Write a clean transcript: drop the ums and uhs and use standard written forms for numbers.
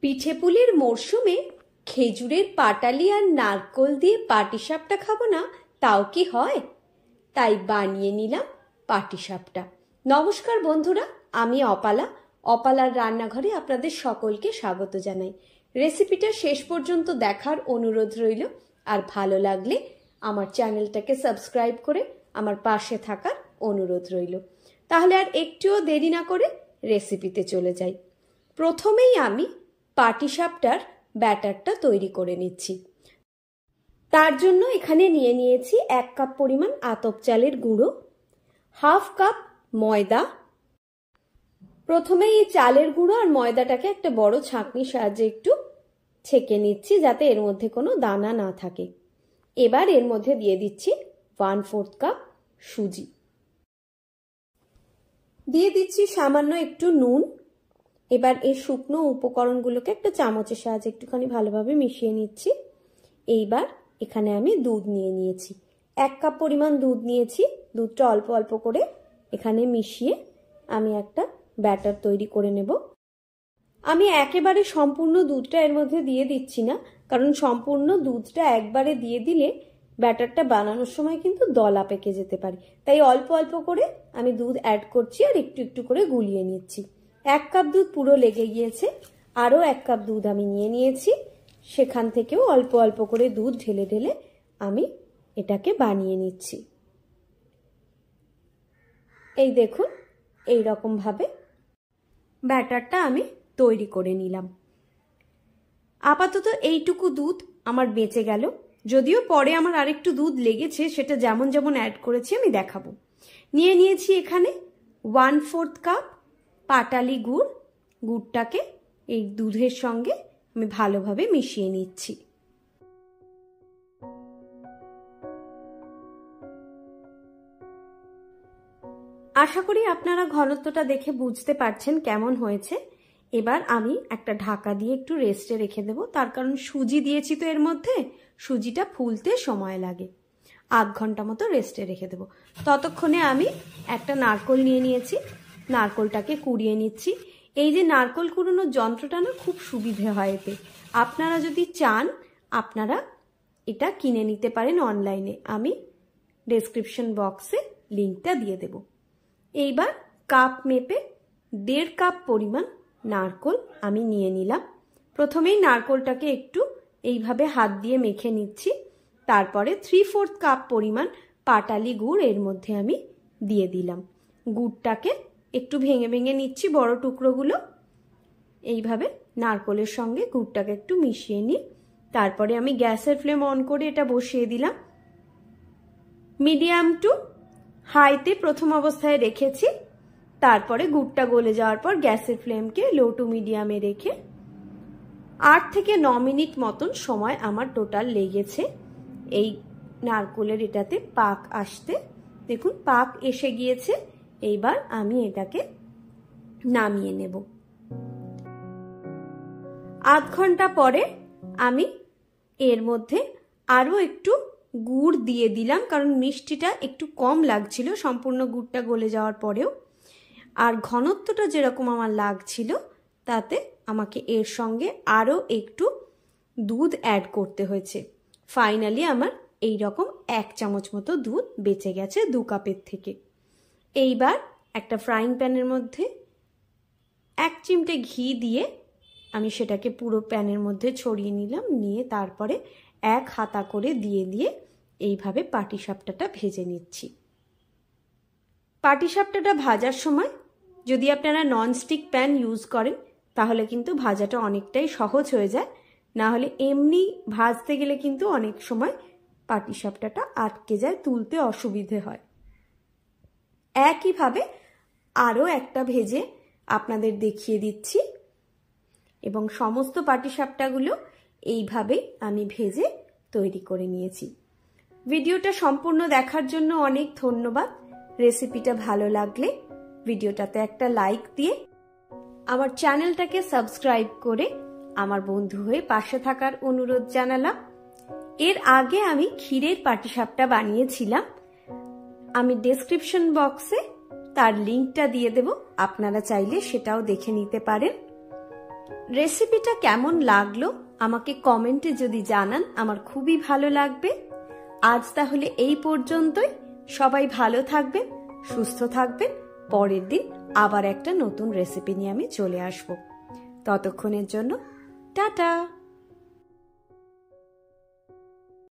পিঠেপুলির মরশুমে খেজুরের পাটালি আর নারকোল দিয়ে পাটিসাপটা খাবো না তাও কি হয়? তাই বানিয়ে নিলাম পাটিসাপটা। নমস্কার বন্ধুরা, আমি অপালার রান্নাঘরে আপনাদের সকলকে স্বাগত জানাই। রেসিপিটা শেষ পর্যন্ত দেখার অনুরোধ রইল, আর ভালো লাগলে আমার চ্যানেলটাকে সাবস্ক্রাইব করে আমার পাশে থাকার অনুরোধ রইল। তাহলে আর একটুও দেরি না করে রেসিপিতে চলে যাই। প্রথমেই আমি পাটিসাপটার ব্যাটারটা তৈরি করে নিচ্ছি। তার জন্য এখানে নিয়ে নিয়েছি 1 কাপ পরিমাণ আতপ চালের গুঁড়ো, 1/2 কাপ ময়দা। প্রথমে এই চালের গুঁড়ো আর ময়দাটাকে একটা বড় ছাঁকনির সাহায্যে একটু ছেঁকে নিচ্ছি, যাতে এর মধ্যে কোনো দানা না থাকে। এবার এর মধ্যে দিয়ে দিচ্ছি 1/4 কাপ সুজি, দিয়ে দিচ্ছি সামান্য একটু নুন। এবার এই শুকনো উপকরণগুলোকে একটা চামচের সাহায্যে একটুখানি ভালোভাবে মিশিয়ে নিচ্ছি। এইবার এখানে আমি দুধ নিয়ে নিয়েছি, 1 কাপ পরিমাণ দুধ নিয়েছি। দুধটা অল্প অল্প করে এখানে মিশিয়ে আমি একটা ব্যাটার তৈরি করে নেব। আমি একেবারে সম্পূর্ণ দুধটা এর মধ্যে দিয়ে দিচ্ছি না, কারণ সম্পূর্ণ দুধটা একবারে দিয়ে দিলে ব্যাটারটা বানানোর সময় কিন্তু দলা পেকে যেতে পারে। তাই অল্প অল্প করে আমি দুধ অ্যাড করছি আর একটু একটু করে গুলিয়ে নিচ্ছি। 1 কাপ দুধ পুরো লেগে গিয়েছে, আরও 1 কাপ দুধ আমি নিয়ে নিয়েছি। সেখান থেকেও অল্প অল্প করে দুধ ঢেলে ঢেলে আমি এটাকে বানিয়ে নিচ্ছি। এই দেখুন, এই রকম ভাবে ব্যাটারটা আমি তৈরি করে নিলাম। আপাতত এইটুকু দুধ আমার বেঁচে গেল, যদিও পরে আমার আরেকটু দুধ লেগেছে, সেটা যেমন যেমন অ্যাড করেছি আমি দেখাবো। নিয়ে নিয়েছি এখানে 1/4 কাপ পাটালি গুড়। গুড়টাকে এই দুধের সঙ্গে আমি ভালোভাবে মিশিয়ে নিচ্ছি। আশা করি আপনারা ঘনত্বটা দেখে বুঝতে পারছেন কেমন হয়েছে। এবার আমি একটা ঢাকা দিয়ে একটু রেস্টে রেখে দেব, তার কারণ সুজি দিয়েছি তো এর মধ্যে, সুজিটা ফুলতে সময় লাগে। 1/2 ঘন্টা মতো রেস্টে রেখে দেব। ততক্ষণে আমি একটা নারকোল নিয়ে নিয়েছি, নারকোলটাকে কুড়িয়ে নিচ্ছি। এই যে নারকোল কুড়ানোর যন্ত্রটা না, খুব সুবিধে হয় এতে। আপনারা যদি চান আপনারা এটা কিনে নিতে পারেন অনলাইনে, আমি ডেসক্রিপশন বক্সে লিঙ্কটা দিয়ে দেব। এইবার কাপ মেপে 1.5 কাপ পরিমাণ নারকোল আমি নিয়ে নিলাম। প্রথমেই নারকোলটাকে একটু এইভাবে হাত দিয়ে মেখে নিচ্ছি। তারপরে 3/4 কাপ পরিমাণ পাটালি গুড় এর মধ্যে আমি দিয়ে দিলাম। গুড়টাকে একটু ভেঙে ভেঙে নিচ্ছি বড় টুকরোগুলো। এইভাবে নারকোলের সঙ্গে গুড়টাকে একটু মিশিয়ে নিই। তারপরে আমি গ্যাসের ফ্লেম অন করে এটা বসিয়ে দিলাম। মিডিয়াম টু হাইতে প্রথম অবস্থায় রেখেছি। তারপরে গুড়টা গলে যাওয়ার পর গ্যাসের ফ্লেমকে লো টু মিডিয়ামে রেখে 8 থেকে 9 মিনিট মতন সময় আমার টোটাল লেগেছে এই নারকোলের এটাতে পাক আসতে। দেখুন, পাক এসে গিয়েছে। এইবার আমি এটাকে নামিয়ে নেব। 1/2 ঘন্টা পরে আমি এর মধ্যে আরও একটু গুড় দিয়ে দিলাম, কারণ মিষ্টিটা একটু কম লাগছিল সম্পূর্ণ গুড়টা গলে যাওয়ার পরেও। আর ঘনত্বটা যেরকম আমার লাগছিল তাতে আমাকে এর সঙ্গে আরও একটু দুধ অ্যাড করতে হয়েছে। ফাইনালি আমার এই রকম 1 চামচ মতো দুধ বেঁচে গেছে 2 কাপের থেকে। এইবার একটা ফ্রাইং প্যানের মধ্যে 1 চিমটে ঘি দিয়ে আমি সেটাকে পুরো প্যানের মধ্যে ছড়িয়ে নিলাম। নিয়ে তারপরে 1 হাতা করে দিয়ে দিয়ে এইভাবে পাটিসাপটাটা ভেজে নিচ্ছি। পাটিসাপটাটা ভাজার সময় যদি আপনারা ননস্টিক প্যান ইউজ করেন তাহলে কিন্তু ভাজাটা অনেকটাই সহজ হয়ে যায়। না হলে এমনি ভাজতে গেলে কিন্তু অনেক সময় পাটিসাপটাটা আটকে যায়, তুলতে অসুবিধে হয়। একইভাবে আরও একটা ভেজে আপনাদের দেখিয়ে দিচ্ছি, এবং সমস্ত পাটিসাপটাগুলো এইভাবেই আমি ভেজে তৈরি করে নিয়েছি। ভিডিওটা সম্পূর্ণ দেখার জন্য অনেক ধন্যবাদ। রেসিপিটা ভালো লাগলে ভিডিওটাতে একটা লাইক দিয়ে আমার চ্যানেলটাকে সাবস্ক্রাইব করে আমার বন্ধু হয়ে পাশে থাকার অনুরোধ জানালাম। এর আগে আমি ক্ষীরের পাটিসাপটা বানিয়েছিলাম, আমি ডেসক্রিপশন বক্সে তার লিঙ্কটা দিয়ে দেব, আপনারা চাইলে সেটাও দেখে নিতে পারেন। রেসিপিটা কেমন লাগলো আমাকে কমেন্টে যদি জানান আমার খুবই ভালো লাগবে। আজ তাহলে এই পর্যন্তই। সবাই ভালো থাকবেন, সুস্থ থাকবেন। পরের দিন আবার একটা নতুন রেসিপি নিয়ে আমি চলে আসব। ততক্ষণের জন্য টাটা।